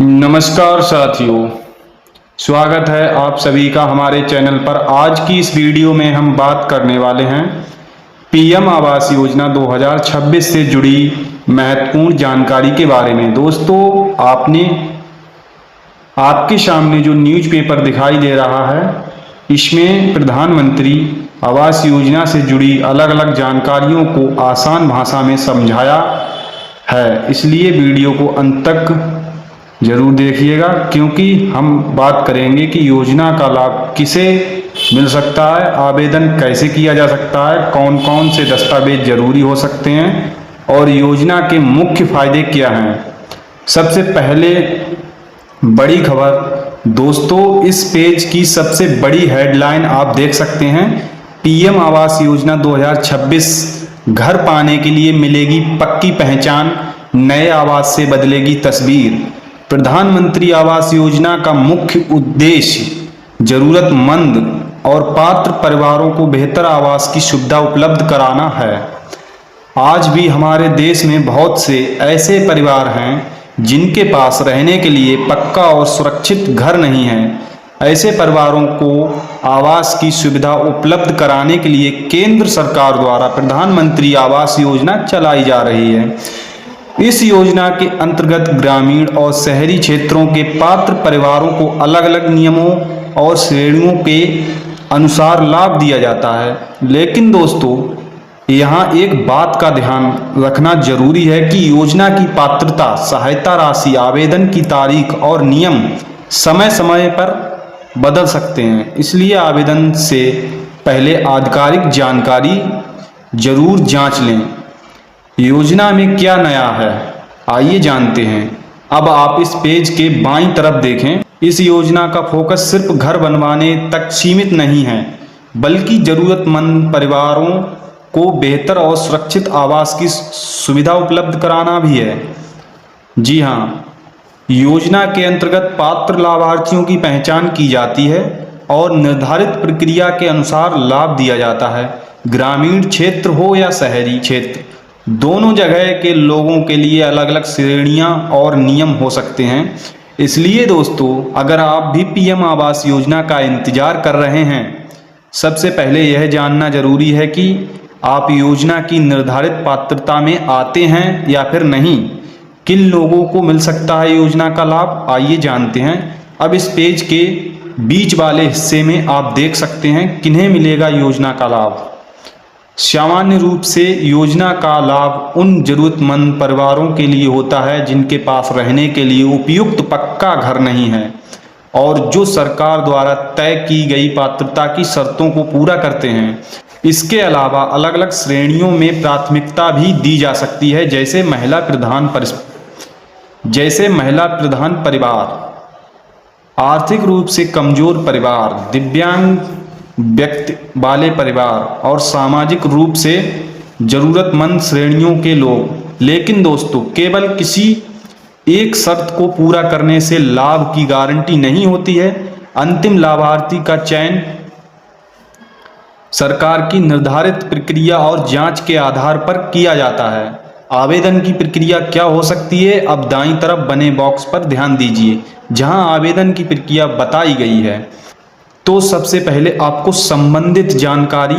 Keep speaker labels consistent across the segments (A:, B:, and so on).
A: नमस्कार साथियों, स्वागत है आप सभी का हमारे चैनल पर। आज की इस वीडियो में हम बात करने वाले हैं पीएम आवास योजना 2026 से जुड़ी महत्वपूर्ण जानकारी के बारे में। दोस्तों, आपके सामने जो न्यूज़पेपर दिखाई दे रहा है, इसमें प्रधानमंत्री आवास योजना से जुड़ी अलग अलग जानकारियों को आसान भाषा में समझाया है, इसलिए वीडियो को अंत तक जरूर देखिएगा, क्योंकि हम बात करेंगे कि योजना का लाभ किसे मिल सकता है, आवेदन कैसे किया जा सकता है, कौन कौन से दस्तावेज जरूरी हो सकते हैं और योजना के मुख्य फायदे क्या हैं। सबसे पहले बड़ी खबर दोस्तों, इस पेज की सबसे बड़ी हेडलाइन आप देख सकते हैं। पीएम आवास योजना 2026 घर पाने के लिए मिलेगी पक्की पहचान, नए आवास से बदलेगी तस्वीर। प्रधानमंत्री आवास योजना का मुख्य उद्देश्य जरूरतमंद और पात्र परिवारों को बेहतर आवास की सुविधा उपलब्ध कराना है। आज भी हमारे देश में बहुत से ऐसे परिवार हैं जिनके पास रहने के लिए पक्का और सुरक्षित घर नहीं है। ऐसे परिवारों को आवास की सुविधा उपलब्ध कराने के लिए केंद्र सरकार द्वारा प्रधानमंत्री आवास योजना चलाई जा रही है। इस योजना के अंतर्गत ग्रामीण और शहरी क्षेत्रों के पात्र परिवारों को अलग अलग नियमों और श्रेणियों के अनुसार लाभ दिया जाता है। लेकिन दोस्तों, यहाँ एक बात का ध्यान रखना जरूरी है कि योजना की पात्रता, सहायता राशि, आवेदन की तारीख और नियम समय समय पर बदल सकते हैं, इसलिए आवेदन से पहले आधिकारिक जानकारी जरूर जांच लें। योजना में क्या नया है, आइए जानते हैं। अब आप इस पेज के बाईं तरफ देखें। इस योजना का फोकस सिर्फ घर बनवाने तक सीमित नहीं है, बल्कि जरूरतमंद परिवारों को बेहतर और सुरक्षित आवास की सुविधा उपलब्ध कराना भी है। जी हाँ, योजना के अंतर्गत पात्र लाभार्थियों की पहचान की जाती है और निर्धारित प्रक्रिया के अनुसार लाभ दिया जाता है। ग्रामीण क्षेत्र हो या शहरी क्षेत्र, दोनों जगह के लोगों के लिए अलग अलग श्रेणियां और नियम हो सकते हैं। इसलिए दोस्तों, अगर आप भी पीएम आवास योजना का इंतजार कर रहे हैं, सबसे पहले यह जानना जरूरी है कि आप योजना की निर्धारित पात्रता में आते हैं या फिर नहीं। किन लोगों को मिल सकता है योजना का लाभ, आइए जानते हैं। अब इस पेज के बीच वाले हिस्से में आप देख सकते हैं किन्हें मिलेगा योजना का लाभ। सामान्य रूप से योजना का लाभ उन जरूरतमंद परिवारों के लिए होता है जिनके पास रहने के लिए उपयुक्त पक्का घर नहीं है और जो सरकार द्वारा तय की गई पात्रता की शर्तों को पूरा करते हैं। इसके अलावा अलग अलग श्रेणियों में प्राथमिकता भी दी जा सकती है, जैसे महिला प्रधान परिवार, आर्थिक रूप से कमजोर परिवार, दिव्यांग व्यक्ति वाले परिवार और सामाजिक रूप से जरूरतमंद श्रेणियों के लोग। लेकिन दोस्तों, केवल किसी एक शर्त को पूरा करने से लाभ की गारंटी नहीं होती है। अंतिम लाभार्थी का चयन सरकार की निर्धारित प्रक्रिया और जांच के आधार पर किया जाता है। आवेदन की प्रक्रिया क्या हो सकती है, अब दाईं तरफ बने बॉक्स पर ध्यान दीजिए, जहां आवेदन की प्रक्रिया बताई गई है। तो सबसे पहले आपको संबंधित जानकारी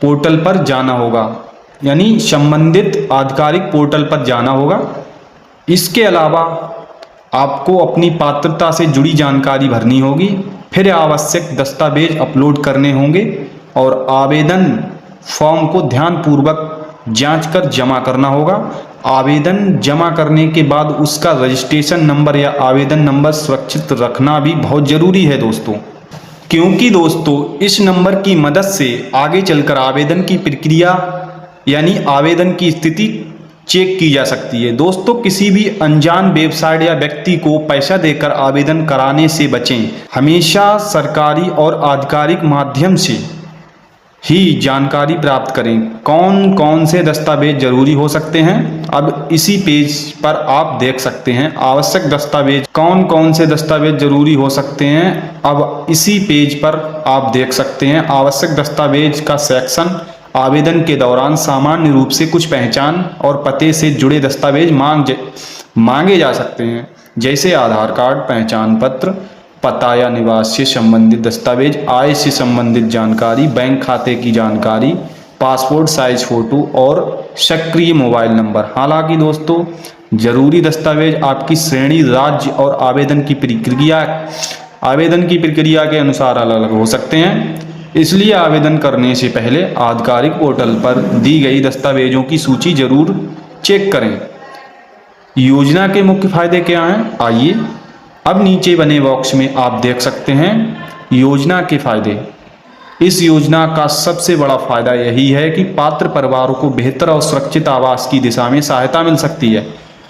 A: पोर्टल पर जाना होगा, यानी संबंधित आधिकारिक पोर्टल पर जाना होगा। इसके अलावा आपको अपनी पात्रता से जुड़ी जानकारी भरनी होगी, फिर आवश्यक दस्तावेज अपलोड करने होंगे और आवेदन फॉर्म को ध्यानपूर्वक जांचकर जमा करना होगा। आवेदन जमा करने के बाद उसका रजिस्ट्रेशन नंबर या आवेदन नंबर सुरक्षित रखना भी बहुत ज़रूरी है दोस्तों, क्योंकि दोस्तों इस नंबर की मदद से आगे चलकर आवेदन की प्रक्रिया यानी आवेदन की स्थिति चेक की जा सकती है। दोस्तों, किसी भी अनजान वेबसाइट या व्यक्ति को पैसा देकर आवेदन कराने से बचें। हमेशा सरकारी और आधिकारिक माध्यम से ही जानकारी प्राप्त करें। कौन कौन से दस्तावेज जरूरी हो सकते हैं, अब इसी पेज पर आप देख सकते हैं। आवश्यक दस्तावेज, कौन कौन से दस्तावेज जरूरी हो सकते हैं, अब इसी पेज पर आप देख सकते हैं। आवश्यक दस्तावेज का सेक्शन, आवेदन के दौरान सामान्य रूप से कुछ पहचान और पते से जुड़े दस्तावेज मांगे जा सकते हैं। जैसे आधार कार्ड, पहचान पत्र, पता या निवास से संबंधित दस्तावेज, आय से संबंधित जानकारी, बैंक खाते की जानकारी, पासपोर्ट साइज फोटो और सक्रिय मोबाइल नंबर। हालांकि दोस्तों जरूरी दस्तावेज आपकी श्रेणी, राज्य और आवेदन की प्रक्रिया के अनुसार अलग अलग हो सकते हैं, इसलिए आवेदन करने से पहले आधिकारिक पोर्टल पर दी गई दस्तावेजों की सूची जरूर चेक करें। योजना के मुख्य फायदे क्या हैं? आइए अब नीचे बने बॉक्स में आप देख सकते हैं योजना के फायदे। इस योजना का सबसे बड़ा फायदा यही है कि पात्र परिवारों को बेहतर और सुरक्षित आवास की दिशा में सहायता मिल सकती है।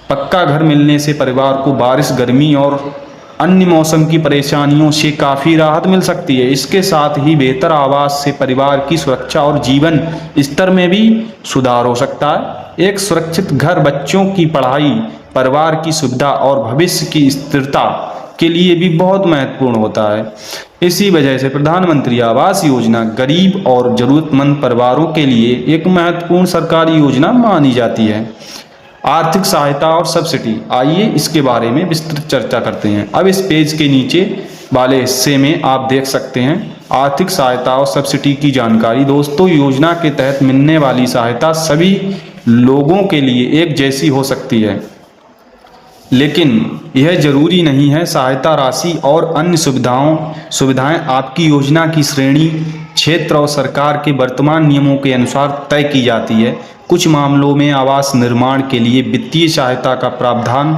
A: पक्का घर मिलने से परिवार को बारिश, गर्मी और अन्य मौसम की परेशानियों से काफ़ी राहत मिल सकती है। इसके साथ ही बेहतर आवास से परिवार की सुरक्षा और जीवन स्तर में भी सुधार हो सकता है। एक सुरक्षित घर बच्चों की पढ़ाई, परिवार की सुविधा और भविष्य की स्थिरता के लिए भी बहुत महत्वपूर्ण होता है। इसी वजह से प्रधानमंत्री आवास योजना गरीब और जरूरतमंद परिवारों के लिए एक महत्वपूर्ण सरकारी योजना मानी जाती है। आर्थिक सहायता और सब्सिडी, आइए इसके बारे में विस्तृत चर्चा करते हैं। अब इस पेज के नीचे वाले हिस्से में आप देख सकते हैं आर्थिक सहायता और सब्सिडी की जानकारी। दोस्तों योजना के तहत मिलने वाली सहायता सभी लोगों के लिए एक जैसी हो सकती है, लेकिन यह जरूरी नहीं है। सहायता राशि और अन्य सुविधाएं आपकी योजना की श्रेणी, क्षेत्र और सरकार के वर्तमान नियमों के अनुसार तय की जाती है। कुछ मामलों में आवास निर्माण के लिए वित्तीय सहायता का प्रावधान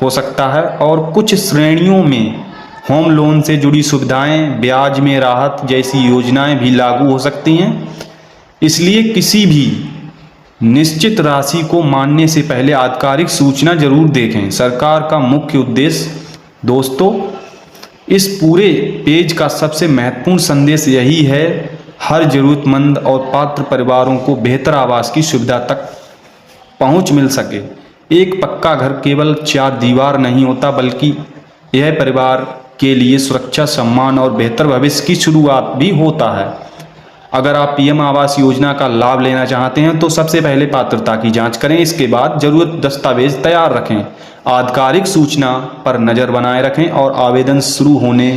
A: हो सकता है और कुछ श्रेणियों में होम लोन से जुड़ी सुविधाएं, ब्याज में राहत जैसी योजनाएं भी लागू हो सकती हैं। इसलिए किसी भी निश्चित राशि को मानने से पहले आधिकारिक सूचना जरूर देखें। सरकार का मुख्य उद्देश्य दोस्तों इस पूरे पेज का सबसे महत्वपूर्ण संदेश यही है, हर जरूरतमंद और पात्र परिवारों को बेहतर आवास की सुविधा तक पहुंच मिल सके। एक पक्का घर केवल चार दीवार नहीं होता, बल्कि यह परिवार के लिए सुरक्षा, सम्मान और बेहतर भविष्य की शुरुआत भी होता है। अगर आप पीएम आवास योजना का लाभ लेना चाहते हैं तो सबसे पहले पात्रता की जांच करें। इसके बाद जरूरत दस्तावेज तैयार रखें, आधिकारिक सूचना पर नज़र बनाए रखें और आवेदन शुरू होने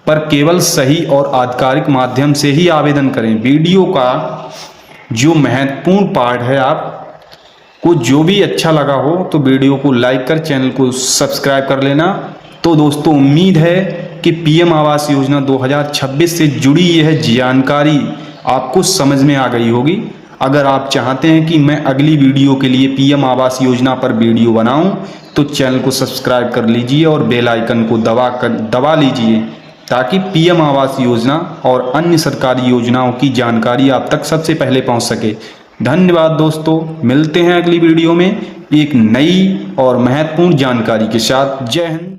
A: पर केवल सही और आधिकारिक माध्यम से ही आवेदन करें। वीडियो का जो महत्वपूर्ण पार्ट है, आपको जो भी अच्छा लगा हो तो वीडियो को लाइक कर चैनल को सब्सक्राइब कर लेना। तो दोस्तों उम्मीद है कि पीएम आवास योजना 2026 से जुड़ी यह जानकारी आपको समझ में आ गई होगी। अगर आप चाहते हैं कि मैं अगली वीडियो के लिए पीएम आवास योजना पर वीडियो बनाऊं तो चैनल को सब्सक्राइब कर लीजिए और बेल आइकन को दबा लीजिए, ताकि पीएम आवास योजना और अन्य सरकारी योजनाओं की जानकारी आप तक सबसे पहले पहुंच सके। धन्यवाद दोस्तों, मिलते हैं अगली वीडियो में एक नई और महत्वपूर्ण जानकारी के साथ। जय हिंद।